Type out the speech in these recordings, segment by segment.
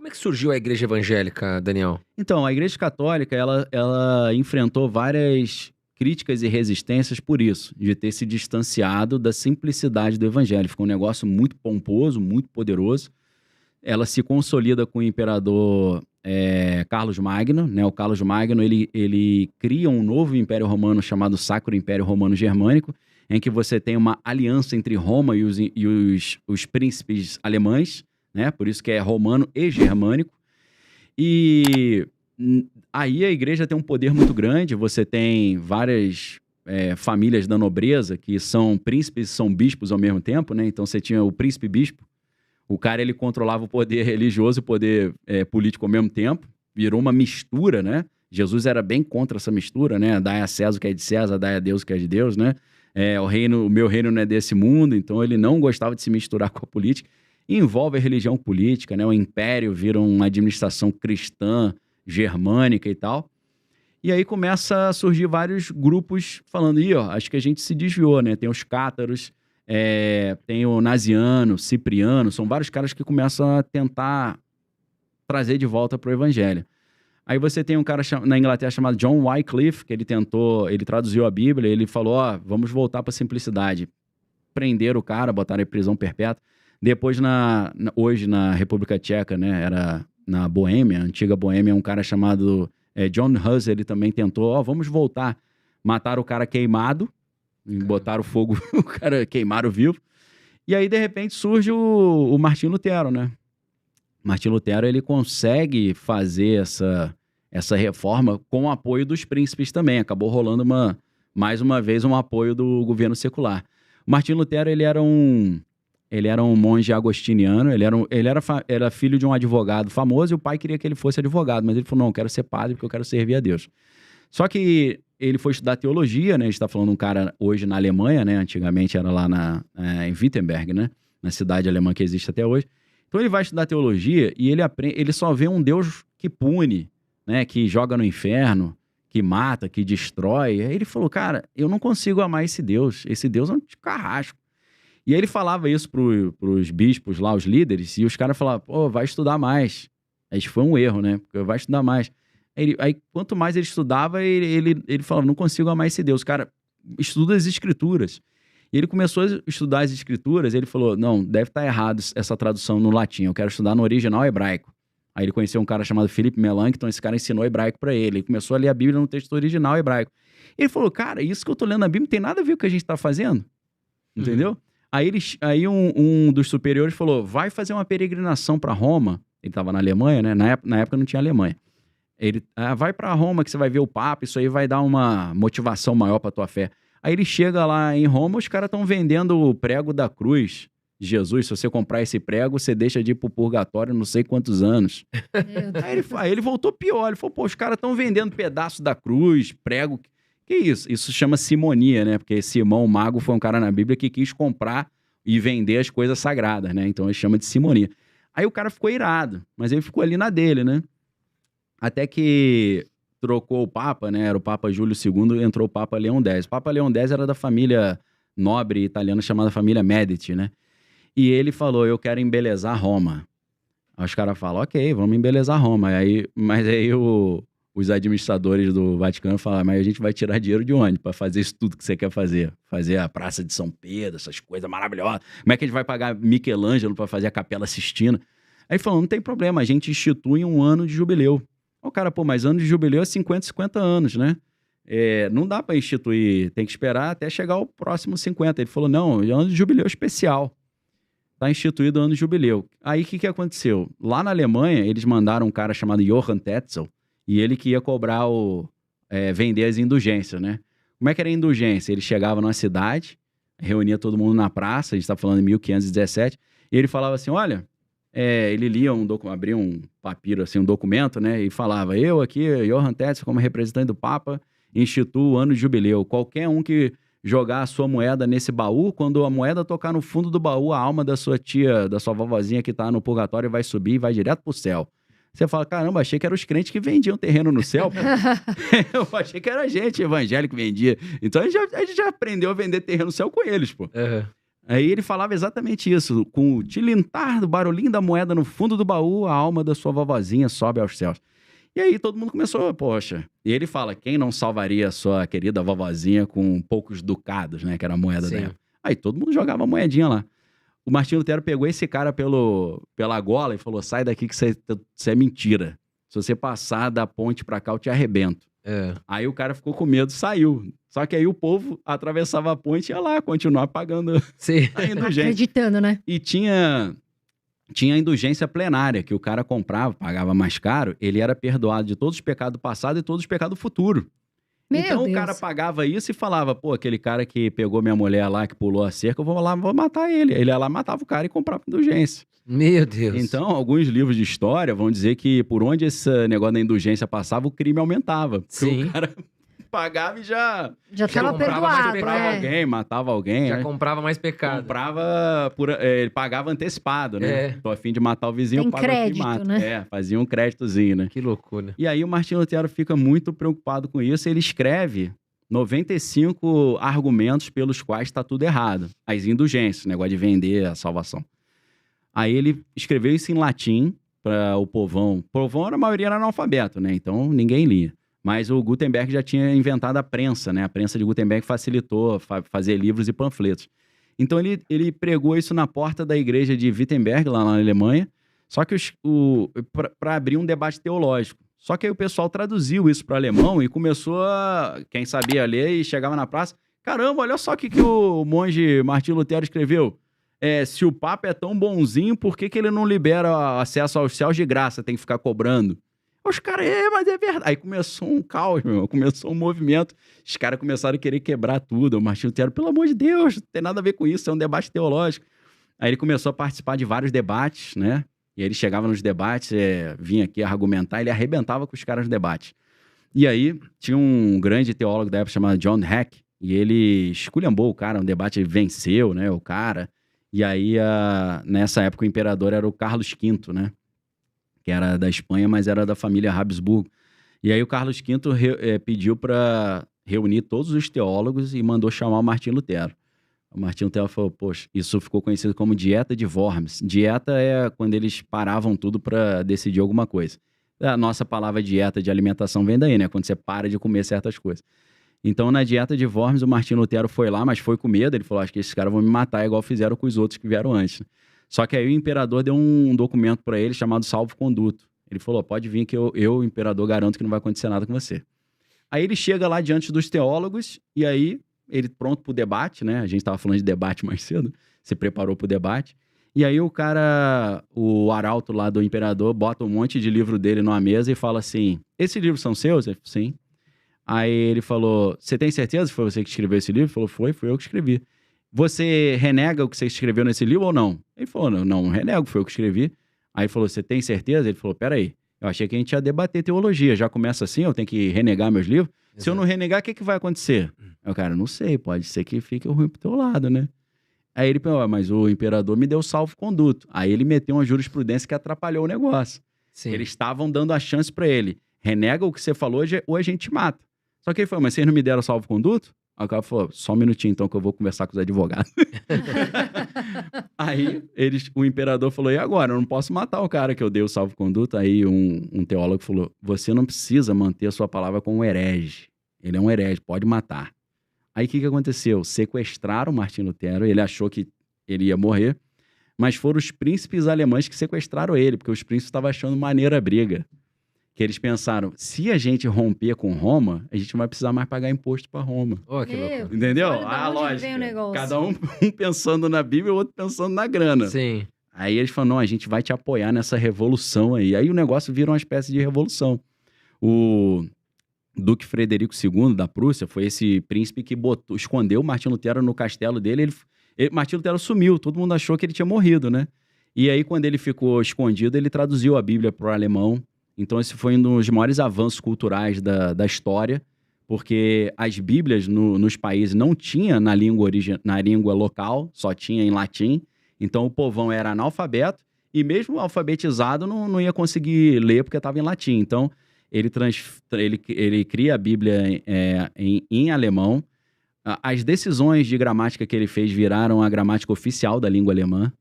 Como é que surgiu a igreja evangélica, Daniel? Então, a Igreja Católica, ela enfrentou várias críticas e resistências por isso, de ter se distanciado da simplicidade do evangelho. Ficou um negócio muito pomposo, muito poderoso. Ela se consolida com o imperador Carlos Magno, né? O Carlos Magno, ele cria um novo Império Romano chamado Sacro Império Romano Germânico, em que você tem uma aliança entre Roma e os príncipes alemães, né? Por isso que é romano e germânico. E aí a igreja tem um poder muito grande, você tem várias famílias da nobreza que são príncipes e são bispos ao mesmo tempo, né? Então você tinha o príncipe-bispo, o cara ele controlava o poder religioso e o poder político ao mesmo tempo, virou uma mistura, né? Jesus era bem contra essa mistura, né? Dai a César o que é de César, dai a Deus o que é de Deus, né? O meu reino não é desse mundo, então ele não gostava de se misturar com a política. E envolve a religião política, né? O império vira uma administração cristã, germânica e tal. E aí começa a surgir vários grupos falando, acho que a gente se desviou, né? Tem os cátaros, tem o Naziano, Cipriano, são vários caras que começam a tentar trazer de volta para o evangelho. Aí você tem um cara na Inglaterra chamado John Wycliffe, que ele traduziu a Bíblia, ele falou, vamos voltar para a simplicidade. Prenderam o cara, botaram em prisão perpétua. Depois, hoje na República Tcheca, né, era na Boêmia, antiga Boêmia, um cara chamado John Hus, ele também tentou, vamos voltar. Mataram o cara queimado, botaram fogo, o cara queimaram vivo. E aí, de repente, surge o Martim Lutero, né? Martim Lutero, ele consegue fazer essa reforma com o apoio dos príncipes também. Acabou rolando mais uma vez um apoio do governo secular. O Martim Lutero, ele era um monge agostiniano, ele era filho de um advogado famoso e o pai queria que ele fosse advogado, mas ele falou, não, eu quero ser padre porque eu quero servir a Deus. Só que ele foi estudar teologia, né? A gente está falando de um cara hoje na Alemanha, né? Antigamente era lá em Wittenberg, né? Na cidade alemã que existe até hoje. Então ele vai estudar teologia e ele só vê um Deus que pune, né? Que joga no inferno, que mata, que destrói. Aí ele falou, cara, eu não consigo amar esse Deus é um carrasco. E aí ele falava isso pros bispos lá, os líderes, e os caras falavam, vai estudar mais. Isso foi um erro, né? Porque vai estudar mais. Aí quanto mais ele estudava, ele falava, não consigo amar esse Deus. Cara, estuda as escrituras. E ele começou a estudar as escrituras, e ele falou, não, deve estar errado essa tradução no latim, eu quero estudar no original hebraico. Aí ele conheceu um cara chamado Philip Melanchthon, esse cara ensinou hebraico para ele. Ele começou a ler a Bíblia no texto original hebraico. E ele falou, cara, isso que eu tô lendo na Bíblia não tem nada a ver com o que a gente tá fazendo. Entendeu? Aí um dos superiores falou, vai fazer uma peregrinação para Roma. Ele estava na Alemanha, né? Na época não tinha Alemanha. Ele, vai para Roma que você vai ver o Papa, isso aí vai dar uma motivação maior para tua fé. Aí ele chega lá em Roma, os caras estão vendendo o prego da cruz de Jesus. Se você comprar esse prego, você deixa de ir pro purgatório não sei quantos anos. Aí ele voltou pior, ele falou, os caras estão vendendo pedaço da cruz, prego... Que isso? Isso chama simonia, né? Porque Simão, o mago, foi um cara na Bíblia que quis comprar e vender as coisas sagradas, né? Então ele chama de simonia. Aí o cara ficou irado, mas ele ficou ali na dele, né? Até que trocou o Papa, né? Era o Papa Júlio II e entrou o Papa Leão X. O Papa Leão X era da família nobre italiana chamada família Medici, né? E ele falou, eu quero embelezar Roma. Aí os caras falam, ok, vamos embelezar Roma. Mas aí os administradores do Vaticano falaram, mas a gente vai tirar dinheiro de onde para fazer isso tudo que você quer fazer? Fazer a Praça de São Pedro, essas coisas maravilhosas. Como é que a gente vai pagar Michelangelo para fazer a Capela Sistina? Aí falou, não tem problema, a gente institui um ano de jubileu. O cara, mas ano de jubileu é 50 anos, né? Não dá para instituir, tem que esperar até chegar o próximo 50. Ele falou, não, é ano de jubileu especial. Está instituído o ano de jubileu. Aí o que aconteceu? Lá na Alemanha, eles mandaram um cara chamado Johann Tetzel, e ele que ia cobrar vender as indulgências, né? Como é que era a indulgência? Ele chegava numa cidade, reunia todo mundo na praça, a gente está falando em 1517, e ele falava assim, olha, ele lia abria um papiro, assim, um documento, né? E falava, eu aqui, Johann Tetzel, como representante do Papa, instituo o ano de jubileu. Qualquer um que jogar a sua moeda nesse baú, quando a moeda tocar no fundo do baú, a alma da sua tia, da sua vovozinha que está no purgatório vai subir e vai direto pro céu. Você fala, caramba, achei que eram os crentes que vendiam terreno no céu. Eu achei que era a gente evangélico que vendia. Então a gente já aprendeu a vender terreno no céu com eles, pô. Uhum. Aí ele falava exatamente isso, com o tilintar do barulhinho da moeda no fundo do baú, a alma da sua vovozinha sobe aos céus. E aí todo mundo começou, poxa. E ele fala, quem não salvaria a sua querida vovozinha com poucos ducados, né, que era a moeda Sim. dela. Aí todo mundo jogava a moedinha lá. O Martinho Lutero pegou esse cara pela gola e falou, sai daqui que isso é mentira. Se você passar da ponte pra cá, eu te arrebento. Aí o cara ficou com medo, saiu. Só que aí o povo atravessava a ponte e ia lá continuar pagando Sim. a indulgência. Acreditando, né? E tinha a indulgência plenária, que o cara comprava, pagava mais caro, ele era perdoado de todos os pecados passados e todos os pecados futuros. Meu Então Deus. o cara pagava isso e falava, pô, aquele cara que pegou minha mulher lá, que pulou a cerca, eu vou lá, vou matar ele. Ele ia lá, matava o cara e comprava indulgência. Meu Deus. Então, alguns livros de história vão dizer que por onde esse negócio da indulgência passava, o crime aumentava. Porque Sim. o cara pagava e já tava comprava mais perdoado, pecado. né? alguém, matava alguém. Já né? comprava mais pecado. Comprava, ele pagava antecipado, né? Tô a fim de matar o vizinho, Tem eu pago aqui e crédito, mato. né? Fazia um créditozinho, né? Que loucura. E aí o Martinho Lutero fica muito preocupado com isso, ele escreve 95 argumentos pelos quais está tudo errado. As indulgências, o negócio de vender a salvação. Aí ele escreveu isso em latim para o povão. O povão, a maioria era analfabeto, né? Então ninguém lia. Mas o Gutenberg já tinha inventado a prensa, né? A prensa de Gutenberg facilitou fazer livros e panfletos. Então ele pregou isso na porta da igreja de Wittenberg, lá na Alemanha, só que para abrir um debate teológico. Só que aí o pessoal traduziu isso para alemão e começou quem sabia ler e chegava na praça, caramba, olha só o que o monge Martinho Lutero escreveu. Se o Papa é tão bonzinho, por que ele não libera acesso aos céus de graça? Tem que ficar cobrando. Os caras, mas é verdade. Aí começou um caos, começou um movimento. Os caras começaram a querer quebrar tudo. O Martinho Lutero, pelo amor de Deus, não tem nada a ver com isso, é um debate teológico. Aí ele começou a participar de vários debates, né? E aí ele chegava nos debates, vinha aqui argumentar, ele arrebentava com os caras nos debates. E aí tinha um grande teólogo da época chamado John Hack, e ele esculhambou o cara, um debate, ele venceu, né, o cara. E aí, nessa época, o imperador era o Carlos V, né? Que era da Espanha, mas era da família Habsburgo. E aí o Carlos V pediu para reunir todos os teólogos e mandou chamar o Martinho Lutero. O Martinho Lutero falou, poxa, isso ficou conhecido como dieta de Worms. Dieta é quando eles paravam tudo para decidir alguma coisa. A nossa palavra dieta de alimentação vem daí, né? Quando você para de comer certas coisas. Então, na dieta de Worms, o Martinho Lutero foi lá, mas foi com medo. Ele falou, acho que esses caras vão me matar, igual fizeram com os outros que vieram antes. Só que aí o imperador deu um documento para ele chamado salvo-conduto. Ele falou, pode vir que eu, imperador, garanto que não vai acontecer nada com você. Aí ele chega lá diante dos teólogos e aí ele pronto pro debate, né? A gente estava falando de debate mais cedo. Se preparou pro debate. E aí o cara, o arauto lá do imperador, bota um monte de livro dele numa mesa e fala assim, esses livros são seus? Ele falou, sim. Aí ele falou, você tem certeza que foi você que escreveu esse livro? Ele falou, foi eu que escrevi. Você renega o que você escreveu nesse livro ou não? Ele falou, não renego, foi eu que escrevi. Aí ele falou, você tem certeza? Ele falou, peraí, eu achei que a gente ia debater teologia. Já começa assim, eu tenho que renegar meus livros? Exato. Se eu não renegar, o que vai acontecer? Aí o cara, não sei, pode ser que fique ruim pro teu lado, né? Aí ele falou, mas o imperador me deu salvo-conduto. Aí ele meteu uma jurisprudência que atrapalhou o negócio. Sim. Eles estavam dando a chance pra ele. Renega o que você falou ou a gente mata. Só que ele falou, mas vocês não me deram salvo-conduto? Aí o cara falou, só um minutinho então que eu vou conversar com os advogados. Aí o imperador falou, e agora? Eu não posso matar o cara que eu dei o salvo-conduto. Aí um teólogo falou, você não precisa manter a sua palavra com um herege. Ele é um herege, pode matar. Aí o que aconteceu? Sequestraram Martinho Lutero, ele achou que ele ia morrer, mas foram os príncipes alemães que sequestraram ele, porque os príncipes estavam achando maneira a briga. Que eles pensaram, se a gente romper com Roma, a gente não vai precisar mais pagar imposto para Roma. Oh, que louco. Entendeu? A lógica. Cada um pensando na Bíblia e o outro pensando na grana. Sim. Aí eles falaram, não, a gente vai te apoiar nessa revolução aí. Aí o negócio vira uma espécie de revolução. O Duque Frederico II da Prússia foi esse príncipe que escondeu Martinho Lutero no castelo dele. Martinho Lutero sumiu, todo mundo achou que ele tinha morrido, né? E aí, quando ele ficou escondido, ele traduziu a Bíblia para o alemão. Então, esse foi um dos maiores avanços culturais da história, porque as Bíblias nos países não tinha na língua local, só tinha em latim. Então, o povão era analfabeto e mesmo alfabetizado não ia conseguir ler porque estava em latim. Então, ele cria a Bíblia em alemão. As decisões de gramática que ele fez viraram a gramática oficial da língua alemã.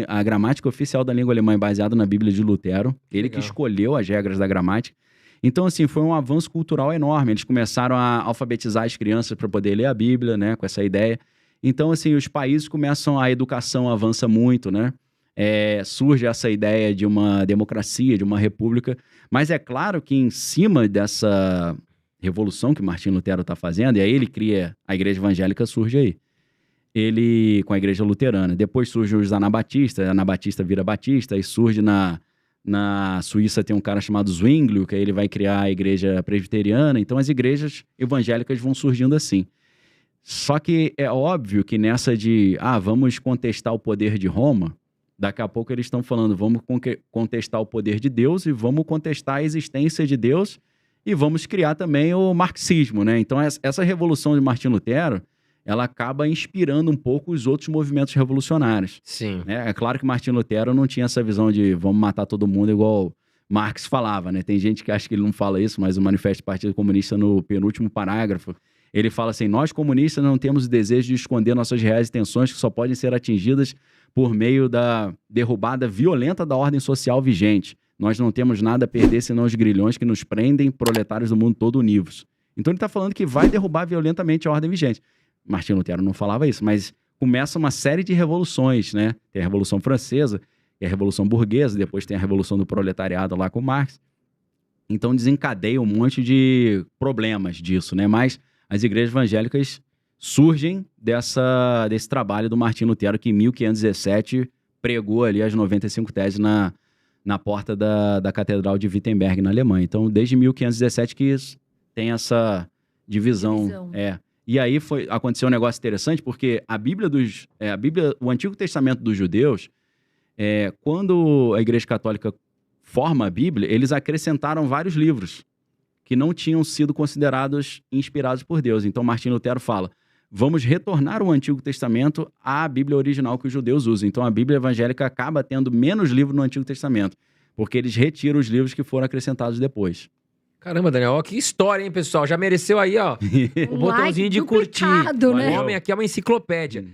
A gramática oficial da língua alemã é baseada na Bíblia de Lutero. Ele que escolheu as regras da gramática. Então, assim, foi um avanço cultural enorme. Eles começaram a alfabetizar as crianças para poder ler a Bíblia, né? Com essa ideia. Então, assim, os países começam... A educação avança muito, né? Surge essa ideia de uma democracia, de uma república. Mas é claro que em cima dessa revolução que Martim Lutero está fazendo, e aí ele cria a igreja evangélica, surge aí. Ele com a igreja luterana. Depois surgem os anabatistas, anabatista vira batista, e surge na Suíça tem um cara chamado Zwinglio, que aí ele vai criar a igreja presbiteriana. Então as igrejas evangélicas vão surgindo assim. Só que é óbvio que nessa de, vamos contestar o poder de Roma, daqui a pouco eles estão falando, vamos contestar o poder de Deus e vamos contestar a existência de Deus e vamos criar também o marxismo, né? Então essa revolução de Martim Lutero, ela acaba inspirando um pouco os outros movimentos revolucionários. Sim. É claro que Martim Lutero não tinha essa visão de vamos matar todo mundo igual Marx falava, né? Tem gente que acha que ele não fala isso, mas o Manifesto do Partido Comunista, no penúltimo parágrafo, ele fala assim, nós comunistas não temos o desejo de esconder nossas reais intenções que só podem ser atingidas por meio da derrubada violenta da ordem social vigente. Nós não temos nada a perder senão os grilhões que nos prendem, proletários do mundo todo univos. Então ele está falando que vai derrubar violentamente a ordem vigente. Martim Lutero não falava isso, mas começa uma série de revoluções, né? Tem a Revolução Francesa, e a Revolução Burguesa, depois tem a Revolução do Proletariado lá com Marx. Então desencadeia um monte de problemas disso, né? Mas as igrejas evangélicas surgem desse trabalho do Martim Lutero, que em 1517 pregou ali as 95 teses na porta da Catedral de Wittenberg, na Alemanha. Então, desde 1517 que tem essa divisão. E aí aconteceu um negócio interessante, porque a Bíblia, o Antigo Testamento dos judeus, quando a Igreja Católica forma a Bíblia, eles acrescentaram vários livros que não tinham sido considerados inspirados por Deus. Então, Martim Lutero fala, vamos retornar o Antigo Testamento à Bíblia original que os judeus usam. Então, a Bíblia evangélica acaba tendo menos livros no Antigo Testamento, porque eles retiram os livros que foram acrescentados depois. Caramba, Daniel, ó, que história, hein, pessoal? Já mereceu aí, ó, o botãozinho de curtir. Né? O homem aqui é uma enciclopédia.